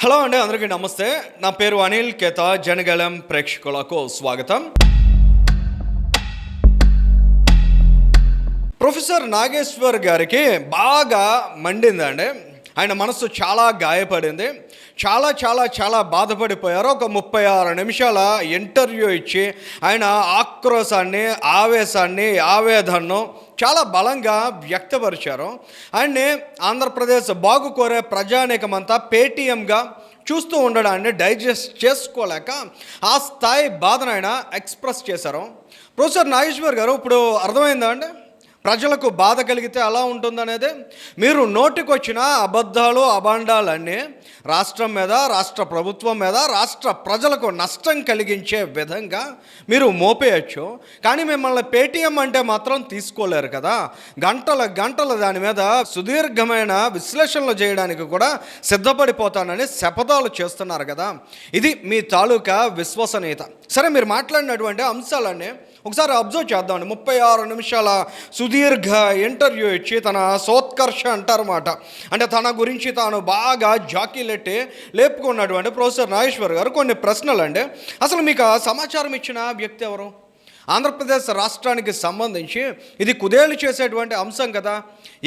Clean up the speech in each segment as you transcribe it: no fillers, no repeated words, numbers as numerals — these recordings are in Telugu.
హలో అండి, అందరికీ నమస్తే. నా పేరు అనిల్ కేత. జనగళం ప్రేక్షకులకు స్వాగతం. ప్రొఫెసర్ నాగేశ్వర్ గారికి బాగా మండిందండి. ఆయన మనసు చాలా గాయపడింది. చాలా చాలా చాలా బాధపడిపోయారు. ఒక 36 నిమిషాల ఇంటర్వ్యూ ఇచ్చి ఆయన ఆక్రోశాన్ని, ఆవేశాన్ని, ఆవేదనను చాలా బలంగా వ్యక్తపరిచారు. ఆయన్ని ఆంధ్రప్రదేశ్ బాగు కోరే ప్రజానీకమంతా పేటీఎంగా చూస్తూ ఉండడాన్ని డైజెస్ట్ చేసుకోలేక ఆ స్థాయి బాధను ఆయన ఎక్స్ప్రెస్ చేశారు. ప్రొఫెసర్ నాగేశ్వర్ గారు, ఇప్పుడు అర్థమైందా అండి ప్రజలకు బాధ కలిగితే అలా ఉంటుందనేది? మీరు నోటికొచ్చిన అబద్ధాలు, అభాండాలన్నీ రాష్ట్రం మీద, రాష్ట్ర ప్రభుత్వం మీద, రాష్ట్ర ప్రజలకు నష్టం కలిగించే విధంగా మీరు మోపేయచ్చు. కానీ మిమ్మల్ని పేటీఎం అంటే మాత్రం తీసుకోలేరు కదా. గంటల దాని మీద సుదీర్ఘమైన విశ్లేషణలు చేయడానికి కూడా సిద్ధపడిపోతానని శపథాలు చేస్తున్నారు కదా. ఇది మీ తాలూకా విశ్వసనీయత. సరే, మీరు మాట్లాడినటువంటి అంశాలన్నీ ఒకసారి అబ్జర్వ్ చేద్దామండి. 36 నిమిషాల సుదీర్ఘ ఇంటర్వ్యూ ఇచ్చి తన సోత్కర్ష అంటారన్నమాట, అంటే తన గురించి తాను బాగా జాకీలెట్టి లేపుకున్నటువంటి ప్రొఫెసర్ నాగేశ్వర్ గారు కొన్ని ప్రశ్నలు అండి. అసలు మీకు సమాచారం ఇచ్చిన వ్యక్తి ఎవరు? ఆంధ్రప్రదేశ్ రాష్ట్రానికి సంబంధించి ఇది కుదేలు చేసేటువంటి అంశం కదా.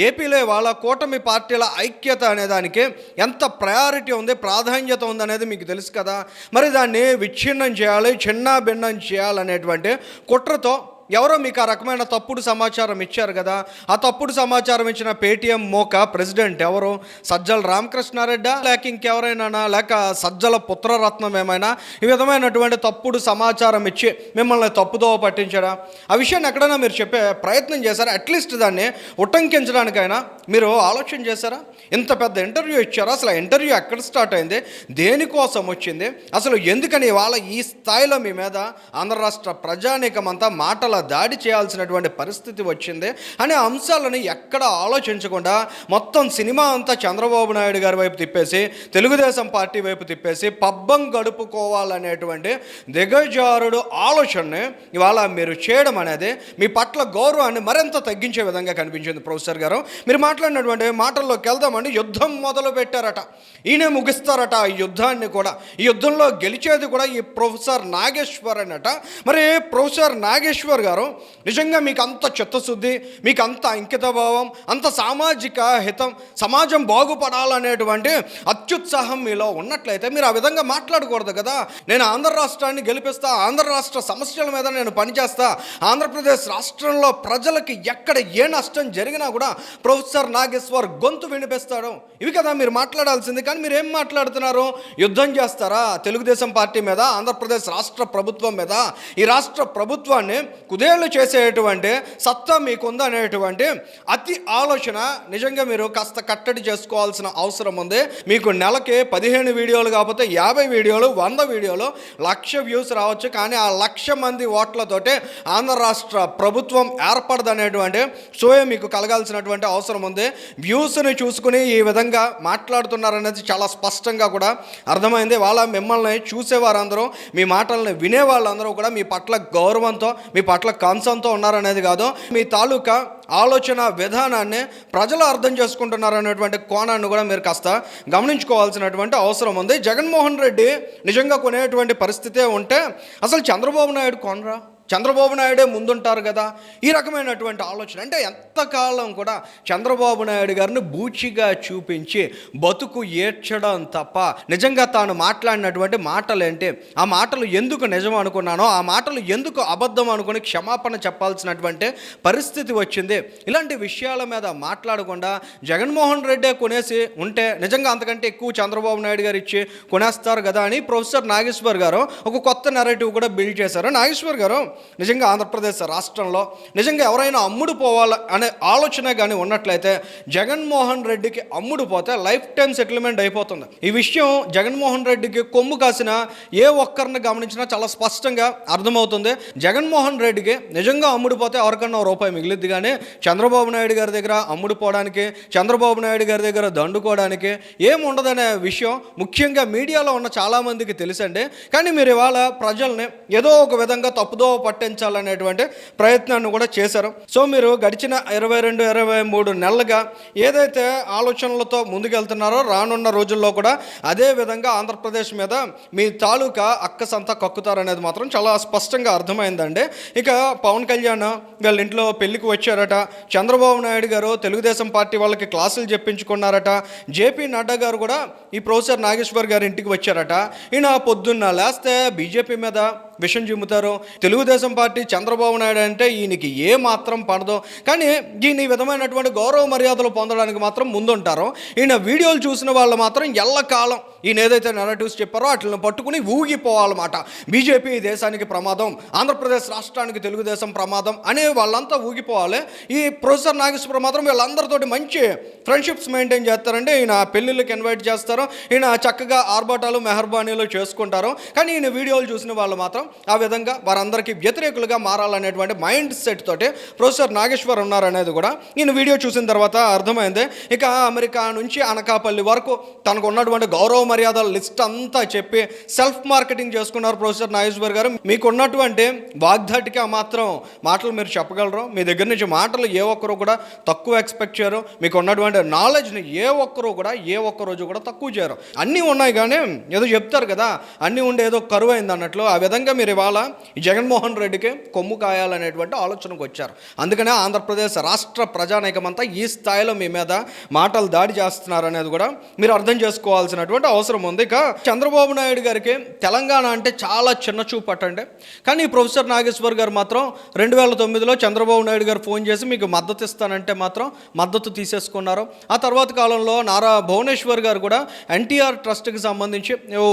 ఏపీలో వాళ్ళ కూటమి పార్టీల ఐక్యత అనేదానికి ఎంత ప్రయారిటీ ఉంది, ప్రాధాన్యత ఉందనేది మీకు తెలుసు కదా. మరి దాన్ని విచ్ఛిన్నం చేయాలి, చిన్న భిన్నం చేయాలనేటువంటి కుట్రతో ఎవరో మీకు ఆ రకమైన తప్పుడు సమాచారం ఇచ్చారు కదా. ఆ తప్పుడు సమాచారం ఇచ్చిన పేటీఎం మోక ప్రెసిడెంట్ ఎవరు? సజ్జల రామకృష్ణారెడ్డా, లేక ఇంకెవరైనా, లేక సజ్జల పుత్రరత్నం ఏమైనా ఈ విధమైనటువంటి తప్పుడు సమాచారం ఇచ్చి మిమ్మల్ని తప్పుదోవ పట్టించారా? ఆ విషయాన్ని ఎక్కడైనా మీరు చెప్పే ప్రయత్నం చేశారా? అట్లీస్ట్ దాన్ని ఉటంకించడానికైనా మీరు ఆలోచన చేశారా? ఇంత పెద్ద ఇంటర్వ్యూ ఇచ్చారా? అసలు ఆ ఇంటర్వ్యూ ఎక్కడ స్టార్ట్ అయింది, దేనికోసం వచ్చింది, అసలు ఎందుకని వాళ్ళ ఈ స్థాయిలో మీ మీద ఆంధ్ర రాష్ట్ర ప్రజానీకం అంతా మాటల దాడి చేయాల్సినటువంటి పరిస్థితి వచ్చింది అనే అంశాలను ఎక్కడ ఆలోచించకుండా మొత్తం సినిమా అంతా చంద్రబాబు నాయుడు గారి వైపు తిప్పేసి, తెలుగుదేశం పార్టీ వైపు తిప్పేసి పబ్బం గడుపుకోవాలనేటువంటి దిగజారుడు ఆలోచనని ఇవాళ మీరు చేయడం అనేది మీ పట్ల గౌరవాన్ని మరింత తగ్గించే విధంగా కనిపించింది. ప్రొఫెసర్ గారు, మీరు మాట్లాడినటువంటి మాటల్లోకి వెళ్దామండి. యుద్ధం మొదలు పెట్టారట, ఈయనే ముగిస్తారట ఈ యుద్ధాన్ని కూడా. ఈ యుద్ధంలో గెలిచేది కూడా ఈ ప్రొఫెసర్ నాగేశ్వర్ అనట. మరి ప్రొఫెసర్ నాగేశ్వర్ గారు, నిజంగా మీకు అంత చిత్తశుద్ధి, మీకు అంత అంకితభావం, అంత సామాజిక హితం, సమాజం బాగుపడాలనేటువంటి అత్యుత్సాహం మీలో ఉన్నట్లయితే మీరు ఆ విధంగా మాట్లాడకూడదు కదా. నేను ఆంధ్ర రాష్ట్రాన్ని గెలిపిస్తా, ఆంధ్ర రాష్ట్ర సమస్యల మీద నేను పనిచేస్తా, ఆంధ్రప్రదేశ్ రాష్ట్రంలో ప్రజలకి ఎక్కడ ఏ నష్టం జరిగినా కూడా ప్రొఫెసర్ నాగేశ్వర్ గొంతు వినిపిస్తాడు, ఇవి కదా మీరు మాట్లాడాల్సింది. కానీ మీరు ఏం మాట్లాడుతున్నారు? యుద్ధం చేస్తారా తెలుగుదేశం పార్టీ మీద, ఆంధ్రప్రదేశ్ రాష్ట్ర ప్రభుత్వం మీద? ఈ రాష్ట్ర ప్రభుత్వాన్ని కుదేళ్లు చేసేటువంటి సత్తా మీకుంది అనేటువంటి అతి ఆలోచన నిజంగా మీరు కాస్త కట్టడి చేసుకోవాల్సిన అవసరం ఉంది. మీకు నెలకి 15 వీడియోలు కాకపోతే 50 వీడియోలు, 100 వీడియోలు, 1,00,000 వ్యూస్ రావచ్చు. కానీ ఆ 1,00,000 మంది ఓట్లతోటే ఆంధ్ర రాష్ట్ర ప్రభుత్వం ఏర్పడదనేటువంటి సోయ మీకు కలగాల్సినటువంటి అవసరం ఉంది. వ్యూస్ని చూసుకుని ఈ విధంగా మాట్లాడుతున్నారనేది చాలా స్పష్టంగా కూడా అర్థమైంది. వాళ్ళ మిమ్మల్ని చూసేవారందరూ, మీ మాటల్ని వినేవాళ్ళందరూ కూడా మీ పట్ల గౌరవంతో, మీ పట్ల కాన్సర్న్తో ఉన్నారనేది కాదు, మీ తాలూకా ఆలోచన విధానాన్ని ప్రజలు అర్థం చేసుకుంటున్నారనేటువంటి కోణాన్ని కూడా మీరు కాస్త గమనించుకోవాల్సినటువంటి అవసరం ఉంది. జగన్మోహన్ రెడ్డి నిజంగా కొనేటువంటి పరిస్థితే ఉంటే అసలు చంద్రబాబు నాయుడు కొనరా? చంద్రబాబు నాయుడే ముందుంటారు కదా. ఈ రకమైనటువంటి ఆలోచన అంటే ఎంతకాలం కూడా చంద్రబాబు నాయుడు గారిని బూచిగా చూపించి బతుకు ఏడ్చడం తప్ప నిజంగా తాను మాట్లాడినటువంటి మాటలు ఏంటి, ఆ మాటలు ఎందుకు నిజం అనుకున్నానో, ఆ మాటలు ఎందుకు అబద్ధం అనుకుని క్షమాపణ చెప్పాల్సినటువంటి పరిస్థితి వచ్చింది. ఇలాంటి విషయాల మీద మాట్లాడకుండా జగన్మోహన్ రెడ్డే కొనేసి ఉంటే నిజంగా అంతకంటే ఎక్కువ చంద్రబాబు నాయుడు గారు ఇచ్చి కొనేస్తారు కదా అని ప్రొఫెసర్ నాగేశ్వర్ గారు ఒక కొత్త నెరేటివ్ కూడా బిల్డ్ చేశారు. నాగేశ్వర్ గారు, నిజంగా ఆంధ్రప్రదేశ్ రాష్ట్రంలో నిజంగా ఎవరైనా అమ్ముడు పోవాలి అనే ఆలోచన కానీ ఉన్నట్లయితే జగన్మోహన్ రెడ్డికి అమ్ముడు పోతే లైఫ్ టైం సెటిల్మెంట్ అయిపోతుంది. ఈ విషయం జగన్మోహన్ రెడ్డికి కొమ్ము కాసిన ఏ ఒక్కరిని గమనించినా చాలా స్పష్టంగా అర్థమవుతుంది. జగన్మోహన్ రెడ్డికి నిజంగా అమ్ముడు పోతే ఎవరికన్నా రూపాయి మిగిలిద్ది. కానీ చంద్రబాబు నాయుడు గారి దగ్గర అమ్ముడు పోవడానికి, చంద్రబాబు నాయుడు గారి దగ్గర దండుకోవడానికి ఏముండదనే విషయం ముఖ్యంగా మీడియాలో ఉన్న చాలామందికి తెలుసండి. కానీ మీరు ఇవాళ ప్రజల్ని ఏదో ఒక విధంగా తప్పుదో పట్టించాలనేటువంటి ప్రయత్నాన్ని కూడా చేశారు. సో మీరు గడిచిన 22-23 నెలలుగా ఏదైతే ఆలోచనలతో ముందుకెళ్తున్నారో రానున్న రోజుల్లో కూడా అదే విధంగా ఆంధ్రప్రదేశ్ మీద మీ తాలూకా అక్కసంతా కక్కుతారనేది మాత్రం చాలా స్పష్టంగా అర్థమైందండి. ఇక పవన్ కళ్యాణ్ వీళ్ళ ఇంట్లో పెళ్లికి వచ్చారట, చంద్రబాబు నాయుడు గారు తెలుగుదేశం పార్టీ వాళ్ళకి క్లాసులు చెప్పించుకున్నారట, జేపీ నడ్డా గారు కూడా ఈ ప్రొఫెసర్ నాగేశ్వర్ గారి ఇంటికి వచ్చారట. ఈయన పొద్దున్న లేస్తే బీజేపీ మీద విషం చిమ్ముతారు. తెలుగుదేశం పార్టీ చంద్రబాబు నాయుడు అంటే ఈయనకి ఏ మాత్రం పడదు, కానీ ఈయన ఈ విధమైనటువంటి గౌరవ మర్యాదలు పొందడానికి మాత్రం ముందుంటారు. ఈయన వీడియోలు చూసిన వాళ్ళు మాత్రం ఎల్లకాలం ఈయన ఏదైతే నెరేటివ్స్ చెప్పారో వాటిని పట్టుకుని ఊగిపోవాలన్నమాట. బీజేపీ ఈ దేశానికి ప్రమాదం, ఆంధ్రప్రదేశ్ రాష్ట్రానికి తెలుగుదేశం ప్రమాదం అనే వాళ్ళంతా ఊగిపోవాలి. ఈ ప్రొఫెసర్ నాగేశ్వర మాత్రం వీళ్ళందరితోటి మంచి ఫ్రెండ్షిప్స్ మెయింటైన్ చేస్తారండి. ఈయన పెళ్ళిళ్ళకి ఇన్వైట్ చేస్తారు, ఈయన చక్కగా ఆర్భాటాలు మెహర్బానీలు చేసుకుంటారు. కానీ ఈయన వీడియోలు చూసిన వాళ్ళు మాత్రం ఆ విధంగా వారందరికీ వ్యతిరేకులుగా మారాలనేటువంటి మైండ్ సెట్ తోటి ప్రొఫెసర్ నాగేశ్వర్ ఉన్నారనేది కూడా ఈయన వీడియో చూసిన తర్వాత అర్థమైంది. ఇక అమెరికా నుంచి అనకాపల్లి వరకు తనకు ఉన్నటువంటి గౌరవ మర్యాదల లిస్ట్ అంతా చెప్పి సెల్ఫ్ మార్కెటింగ్ చేసుకున్నారు ప్రొఫెసర్ నాగేశ్వర్ గారు. మీకు ఉన్నటువంటి వాగ్దాటికి ఆ మాత్రం మాటలు మీరు చెప్పగలరు. మీ దగ్గర నుంచి మాటలు ఏ ఒక్కరు కూడా తక్కువ ఎక్స్పెక్ట్ చేయరు. మీకు ఉన్నటువంటి నాలెడ్జ్ని ఏ ఒక్క రోజు కూడా తక్కువ చేయరు. అన్నీ ఉన్నాయి కానీ ఏదో చెప్తారు కదా, అన్నీ ఉండే ఏదో కరువు అయింది అన్నట్లు ఆ విధంగా మీరు ఇవాళ జగన్మోహన్ రెడ్డికి కొమ్ము కాయాలనేటువంటి ఆలోచనకు వచ్చారు. అందుకనే ఆంధ్రప్రదేశ్ రాష్ట్ర ప్రజానీకమంతా ఈ స్థాయిలో మీ మీద మాటలు దాడి చేస్తున్నారు అనేది కూడా మీరు అర్థం చేసుకోవాల్సినటువంటి అవసరం ఉంది. ఇక చంద్రబాబు నాయుడు గారికి తెలంగాణ అంటే చాలా చిన్న చూపు అటండి. కానీ ప్రొఫెసర్ నాగేశ్వర్ గారు మాత్రం 2009లో చంద్రబాబు నాయుడు గారు ఫోన్ చేసి మీకు మద్దతు ఇస్తానంటే మాత్రం మద్దతు తీసేసుకున్నారు. ఆ తర్వాత కాలంలో నారా భువనేశ్వర్ గారు కూడా ఎన్టీఆర్ ట్రస్ట్కి సంబంధించి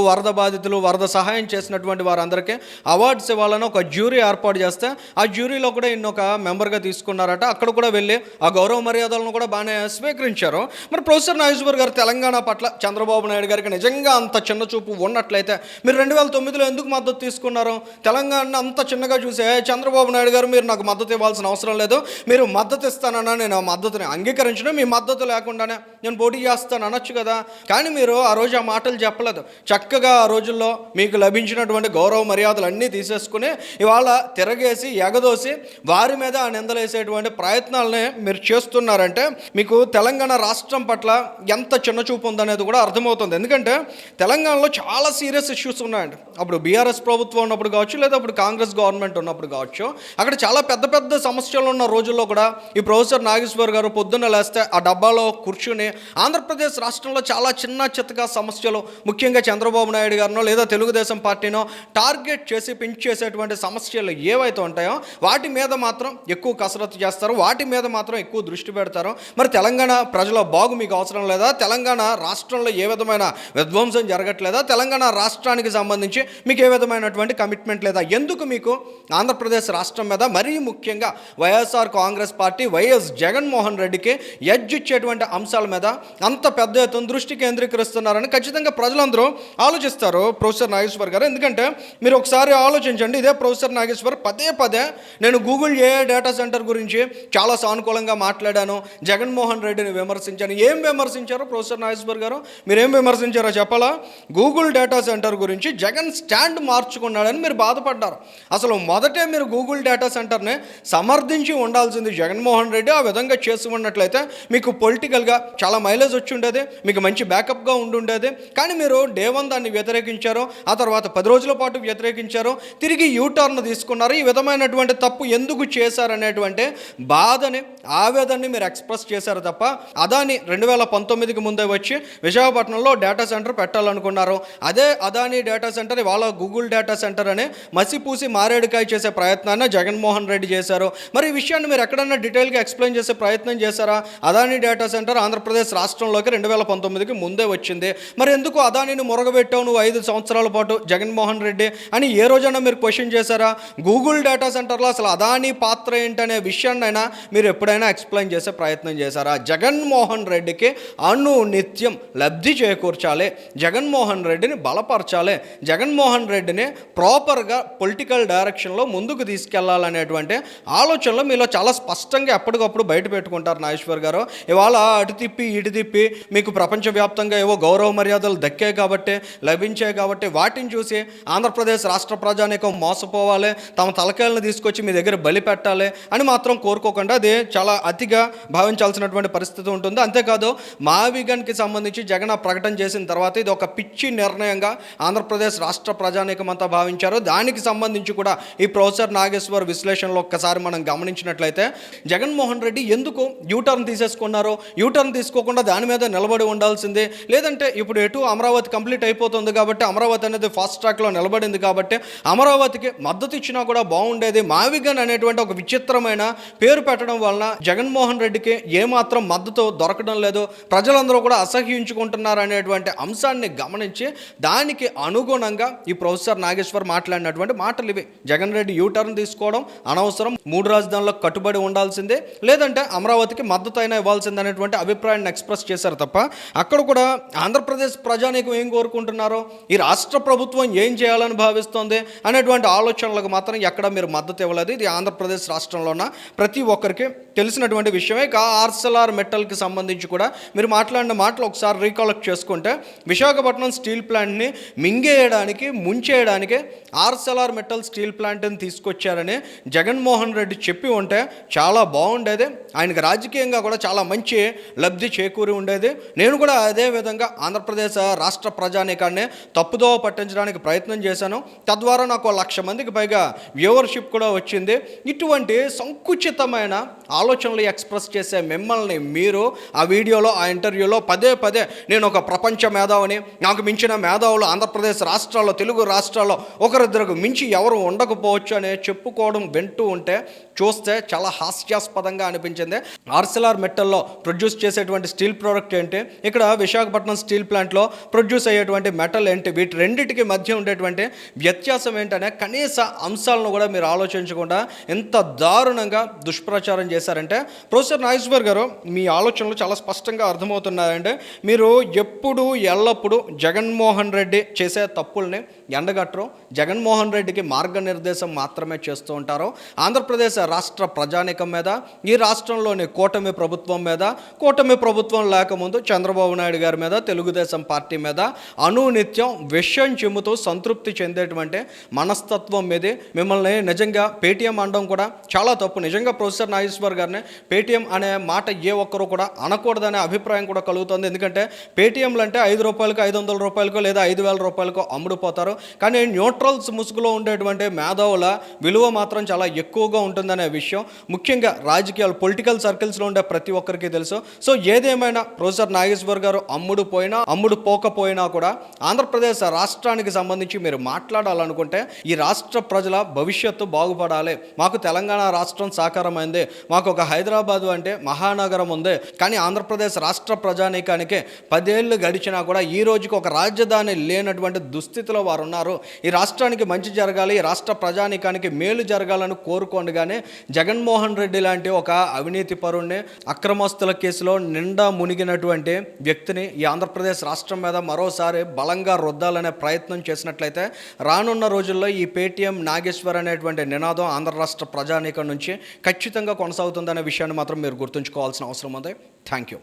వరద బాధితులు వరద సహాయం చేసినటువంటి వారందరికీ అవార్డ్స్ ఇవ్వాలని ఒక జ్యూరీ ఏర్పాటు చేస్తే ఆ జ్యూరీలో కూడా ఒక మెంబర్గా తీసుకున్నారట. అక్కడ కూడా వెళ్ళి ఆ గౌరవ మర్యాదలను కూడా బాగానే స్వీకరించారు. మరి ప్రొఫెసర్ నాగేశ్వర్ గారు తెలంగాణ పట్ల చంద్రబాబు నాయుడు గారికి నిజంగా అంత చిన్న చూపు ఉన్నట్లయితే మీరు 2009లో ఎందుకు మద్దతు తీసుకున్నారు? తెలంగాణ అంత చిన్నగా చూసే చంద్రబాబు నాయుడు గారు మీరు నాకు మద్దతు ఇవ్వాల్సిన అవసరం లేదు, మీరు మద్దతు ఇస్తానన్నా నేను ఆ మద్దతుని అంగీకరించడం, మీ మద్దతు లేకుండానే నేను పోటీ చేస్తాను అనొచ్చు కదా. కానీ మీరు ఆ రోజు ఆ మాటలు చెప్పలేదు. చక్కగా ఆ రోజుల్లో మీకు లభించినటువంటి గౌరవ మర్యాదలు అన్నీ తీసేసుకుని ఇవాళ తిరగేసి ఎగదోసి వారి మీద ఆ నిందలేసేటువంటి ప్రయత్నాలని మీరు చేస్తున్నారంటే మీకు తెలంగాణ రాష్ట్రం పట్ల ఎంత చిన్న చూపు ఉందనేది కూడా అర్థమవుతుంది. ఎందుకంటే తెలంగాణలో చాలా సీరియస్ ఇష్యూస్ ఉన్నాయండి. అప్పుడు బీఆర్ఎస్ ప్రభుత్వం ఉన్నప్పుడు కావచ్చు, లేదా అప్పుడు కాంగ్రెస్ గవర్నమెంట్ ఉన్నప్పుడు కావచ్చు, అక్కడ చాలా పెద్ద పెద్ద సమస్యలు ఉన్న రోజుల్లో కూడా ఈ ప్రొఫెసర్ నాగేశ్వర్ గారు పొద్దున్న లేస్తే ఆ డబ్బాలో కూర్చుని ఆంధ్రప్రదేశ్ రాష్ట్రంలో చాలా చిన్న చిత్తగా సమస్యలు, ముఖ్యంగా చంద్రబాబు నాయుడు గారినో లేదా తెలుగుదేశం పార్టీనో టార్గెట్ చేసి పించ్ చేసేటువంటి సమస్యలు ఏవైతే ఉంటాయో వాటి మీద మాత్రం ఎక్కువ కసరత్తు చేస్తారు, వాటి మీద మాత్రం ఎక్కువ దృష్టి పెడతారు. మరి తెలంగాణ ప్రజల బాగు మీకు అవసరం లేదా? తెలంగాణ రాష్ట్రంలో ఏ విధమైన విధ్వంసం జరగట్లేదా? తెలంగాణ రాష్ట్రానికి సంబంధించి మీకు ఏ విధమైనటువంటి కమిట్మెంట్ లేదా? ఎందుకు మీకు ఆంధ్రప్రదేశ్ రాష్ట్రం మీద మరీ ముఖ్యంగా వైఎస్ఆర్ కాంగ్రెస్ పార్టీ వైఎస్ జగన్మోహన్ రెడ్డికి ఎడ్జ్ ఇచ్చేటువంటి అంశాల మీద అంత పెద్ద ఎత్తున దృష్టి కేంద్రీకరిస్తున్నారని ఖచ్చితంగా ప్రజలందరూ ఆలోచిస్తారు ప్రొఫెసర్ నాగేశ్వర్ గారు. ఎందుకంటే మీరు ఒకసారి ఆలోచించండి, ఇదే ప్రొఫెసర్ నాగేశ్వర్ పదే నేను గూగుల్ ఏఐ డేటా సెంటర్ గురించి చాలా సానుకూలంగా మాట్లాడాను, జగన్మోహన్ రెడ్డిని విమర్శించాను. ఏం విమర్శించారో ప్రొఫెసర్ నాగేశ్వర్ గారు మీరేం విమర్శించారో చెప్పాలా? గూగుల్ డేటా సెంటర్ గురించి జగన్ స్టాండ్ మార్చుకున్నాడని మీరు బాధపడ్డారు. అసలు మొదటే మీరు గూగుల్ డేటా సెంటర్ని సమర్థించి ఉండాల్సింది జగన్మోహన్ రెడ్డి. ఆ విధంగా చేసి ఉన్నట్లయితే మీకు పొలిటికల్గా చాలా మైలేజ్ వచ్చి ఉండేది, మీకు మంచి బ్యాకప్గా ఉండుండేది. కానీ మీరు డే 1 దాన్ని వ్యతిరేకించారు, ఆ తర్వాత 10 రోజుల పాటు వ్యతిరేకించారు, తిరిగి యూటర్న్ తీసుకున్నారు. ఈ విధమైనటువంటి తప్పు ఎందుకు చేశారనేటువంటి బాధని, ఆవేదనని మీరు ఎక్స్ప్రెస్ చేశారు తప్ప అదాని 2019కి ముందే వచ్చి విశాఖపట్నంలో డేటా సెంటర్ పెట్టాలనుకున్నారు. అదే అదాని డేటా సెంటర్ ఇవాళ గూగుల్ డేటా సెంటర్ అని మసిపూసి మారేడుకాయ చేసే ప్రయత్నాన్ని జగన్మోహన్ రెడ్డి చేశారు. మరి ఈ విషయాన్ని మీరు ఎక్కడన్నా డీటెయిల్గా ఎక్స్ప్లెయిన్ చేసే ప్రయత్నం చేశారా? అదాని డేటా సెంటర్ ఆంధ్రప్రదేశ్ రాష్ట్రంలోకి 2019కి ముందే వచ్చింది. మరి ఎందుకు అదానిని మురగబెట్టావు నువ్వు 5 సంవత్సరాల పాటు జగన్మోహన్ రెడ్డి అని ఏ రోజైనా మీరు క్వశ్చన్ చేశారా? గూగుల్ డేటా సెంటర్లో అసలు అదాని పాత్ర ఏంటనే విషయాన్నైనా మీరు ఎప్పుడైనా ఎక్స్ప్లెయిన్ చేసే ప్రయత్నం చేశారా? జగన్మోహన్ రెడ్డికి నిత్యం లబ్ధి చేకూర్చాలి, చేయాలి, జగన్మోహన్ రెడ్డిని బలపరచాలి, జగన్మోహన్ రెడ్డిని ప్రాపర్గా పొలిటికల్ డైరెక్షన్లో ముందుకు తీసుకెళ్లాలనేటువంటి ఆలోచనలో మీలో చాలా స్పష్టంగా ఎప్పటికప్పుడు బయట పెట్టుకుంటారు నాగేశ్వర్ గారు. ఇవాళ అటు తిప్పి ఇటు తిప్పి మీకు ప్రపంచవ్యాప్తంగా ఏవో గౌరవ మర్యాదలు దక్కాయి కాబట్టి, లభించాయి కాబట్టి వాటిని చూసి ఆంధ్రప్రదేశ్ రాష్ట్ర ప్రజానీకం మోసపోవాలి, తమ తలకాయలను తీసుకొచ్చి మీ దగ్గర బలి పెట్టాలి అని మాత్రం కోరుకోకుండా అది చాలా అతిగా భావించాల్సినటువంటి పరిస్థితి ఉంటుంది. అంతేకాదు మావిగన్కి సంబంధించి జగన్ ప్రకటన చేసిన తర్వాత ఇది ఒక పిచ్చి నిర్ణయంగా ఆంధ్రప్రదేశ్ రాష్ట్ర ప్రజానీకం అంతా భావించారు. దానికి సంబంధించి కూడా ఈ ప్రొఫెసర్ నాగేశ్వర్ విశ్లేషణలో ఒక్కసారి మనం గమనించినట్లయితే జగన్మోహన్ రెడ్డి ఎందుకు యూటర్న్ తీసేసుకున్నారో, యూటర్న్ తీసుకోకుండా దాని మీద నిలబడి ఉండాల్సిందే, లేదంటే ఇప్పుడు ఎటు అమరావతి కంప్లీట్ అయిపోతుంది కాబట్టి అమరావతి అనేది ఫాస్ట్ ట్రాక్లో నిలబడింది కాబట్టి అమరావతికి మద్దతు ఇచ్చినా కూడా బాగుండేది. మావిగన్ అనేటువంటి ఒక విచిత్రమైన పేరు పెట్టడం వలన జగన్మోహన్ రెడ్డికి ఏమాత్రం మద్దతు దొరకడం లేదు, ప్రజలందరూ కూడా అసహ్యించుకుంటున్నారు అనేటువంటి అంశాన్ని గమనించి దానికి అనుగుణంగా ఈ ప్రొఫెసర్ నాగేశ్వర్ మాట్లాడినటువంటి మాటలు ఇవి. జగన్ రెడ్డి యూటర్న్ తీసుకోవడం అనవసరం, 3 రాజధానులకు కట్టుబడి ఉండాల్సిందే, లేదంటే అమరావతికి మద్దతు అయినా ఇవ్వాల్సిందే అనేటువంటి అభిప్రాయాన్ని ఎక్స్ప్రెస్ చేశారు తప్ప అక్కడ కూడా ఆంధ్రప్రదేశ్ ప్రజానీకం ఏం కోరుకుంటున్నారో, ఈ రాష్ట్ర ప్రభుత్వం ఏం చేయాలని భావిస్తోంది అనేటువంటి ఆలోచనలకు మాత్రం ఎక్కడ మీరు మద్దతు ఇవ్వలేదు. ఇది ఆంధ్రప్రదేశ్ రాష్ట్రంలో ఉన్న ప్రతి ఒక్కరికి తెలిసినటువంటి విషయమే. ఆర్సెల్ఆర్ మెటల్కి సంబంధించి కూడా మీరు మాట్లాడిన మాటలు ఒకసారి రీకలెక్ట్ చేసుకుంటే విశాఖపట్నం స్టీల్ ప్లాంట్ని మింగేయడానికి, ముంచేయడానికి ఆర్సెల్ఆర్ మెటల్ స్టీల్ ప్లాంట్ని తీసుకొచ్చారని జగన్మోహన్ రెడ్డి చెప్పి ఉంటే చాలా బాగుండేది. ఆయనకు రాజకీయంగా కూడా చాలా మంచి లబ్ధి చేకూరి ఉండేది. నేను కూడా అదే విధంగా ఆంధ్రప్రదేశ్ రాష్ట్ర ప్రజానీకాన్ని తప్పుదోవ పట్టించడానికి ప్రయత్నం చేశాను. తద్వారా నాకు 1,00,000 మందికి పైగా వ్యూవర్షిప్ కూడా వచ్చింది. ఇటువంటి సంకుచితమైన ఆలోచనలు ఎక్స్ప్రెస్ చేసే మిమ్మల్ని మీరు ఆ వీడియోలో, ఆ ఇంటర్వ్యూలో పదే పదే నేను ఒక ప్రపంచ మేధావిని, నాకు మించిన మేధావులు ఆంధ్రప్రదేశ్ రాష్ట్రాల్లో, తెలుగు రాష్ట్రాల్లో ఒకరిద్దరికి మించి ఎవరు ఉండకపోవచ్చు అని చెప్పుకోవడం వింటూ ఉంటే, చూస్తే చాలా హాస్యాస్పదంగా అనిపించింది. ఆర్సెల్ఆర్ మెటల్లో ప్రొడ్యూస్ చేసేటువంటి స్టీల్ ప్రోడక్ట్ ఏంటి, ఇక్కడ విశాఖపట్నం స్టీల్ ప్లాంట్లో ప్రొడ్యూస్ అయ్యేటువంటి మెటల్ ఏంటి, వీటి రెండింటికి మధ్య ఉండేటువంటి వ్యత్యాసం ఏంటనే కనీస అంశాలను కూడా మీరు ఆలోచించకుండా ఎంత దారుణంగా దుష్ప్రచారం చేశారంటే, ప్రొఫెసర్ నాగేశ్వర్ గారు మీ ఆలోచనలు చాలా స్పష్టంగా అర్థమవుతున్నాయంటే మీరు ఎప్పుడు ఎల్లప్పుడూ జగన్మోహన్ రెడ్డి చేసే తప్పుల్ని ఎండగట్టరు, జగన్మోహన్ రెడ్డికి మార్గనిర్దేశం మాత్రమే చేస్తూ ఉంటారు. ఆంధ్రప్రదేశ్ రాష్ట్ర ప్రజానీకం మీద, ఈ రాష్ట్రంలోని కూటమి ప్రభుత్వం మీద, కూటమి ప్రభుత్వం లేకముందు చంద్రబాబు నాయుడు గారి మీద, తెలుగుదేశం పార్టీ మీద అనునిత్యం విషయం చెమ్ముతూ సంతృప్తి చెందేటువంటి మనస్తత్వం మీది మిమ్మల్ని నిజంగా పేటీఎం అనడం కూడా చాలా తప్పు. నిజంగా ప్రొఫెసర్ నాగేశ్వర్ గారిని పేటీఎం అనే మాట ఏ ఒక్కరు కూడా అనకూడదనే అభిప్రాయం కూడా కలుగుతుంది. ఎందుకంటే పేటీఎంలు అంటే 5 రూపాయలకు, 500 రూపాయలకో లేదా 5,000 రూపాయలకో అమ్ముడుపోతారు. కానీ న్యూట్రల్స్ ముసుగులో ఉండేటువంటి మేధావుల విలువ మాత్రం చాలా ఎక్కువగా ఉంటుందనే విషయం ముఖ్యంగా రాజకీయాలు, పొలిటికల్ సర్కిల్స్లో ఉండే ప్రతి ఒక్కరికి తెలుసు. సో ఏదేమైనా ప్రొఫెసర్ నాగేశ్వర్ గారు అమ్ముడు పోకపోయినా కూడా ఆంధ్రప్రదేశ్ రాష్ట్రానికి సంబంధించి మీరు మాట్లాడాలనుకుంటే ఈ రాష్ట్ర ప్రజల భవిష్యత్తు బాగుపడాలి. మాకు తెలంగాణ రాష్ట్రం సాకారమైంది, మాకు ఒక హైదరాబాదు అంటే మహానగరం ఉంది, కానీ ఆంధ్రప్రదేశ్ రాష్ట్ర ప్రజానీకానికి 10 ఏళ్ళు గడిచినా కూడా ఈ రోజుకి ఒక రాజధాని లేనటువంటి దుస్థితిలో వారు ఉన్నారు. ఈ రాష్ట్రానికి మంచి జరగాలి, ఈ రాష్ట్ర ప్రజానీకానికి మేలు జరగాలని కోరుకోండి. కానీ జగన్మోహన్ రెడ్డి లాంటి ఒక అవినీతి పరుణ్ణి, అక్రమస్తుల కేసులో నిండా మునిగినటువంటి వ్యక్తిని ఈ ఆంధ్రప్రదేశ్ రాష్ట్రం మీద మరోసారి బలంగా రుద్దాలనే ప్రయత్నం చేసినట్లయితే రానున్న రోజుల్లో ఈ పేటీఎం నాగేశ్వర్ అనేటువంటి నినాదం ఆంధ్ర రాష్ట్ర ప్రజానీకం నుంచి ఖచ్చితంగా కొనసాగుతుందనే విషయాన్ని మాత్రం మీరు గుర్తుంచుకోవాల్సిన అవసరం ఉంది. Thank you.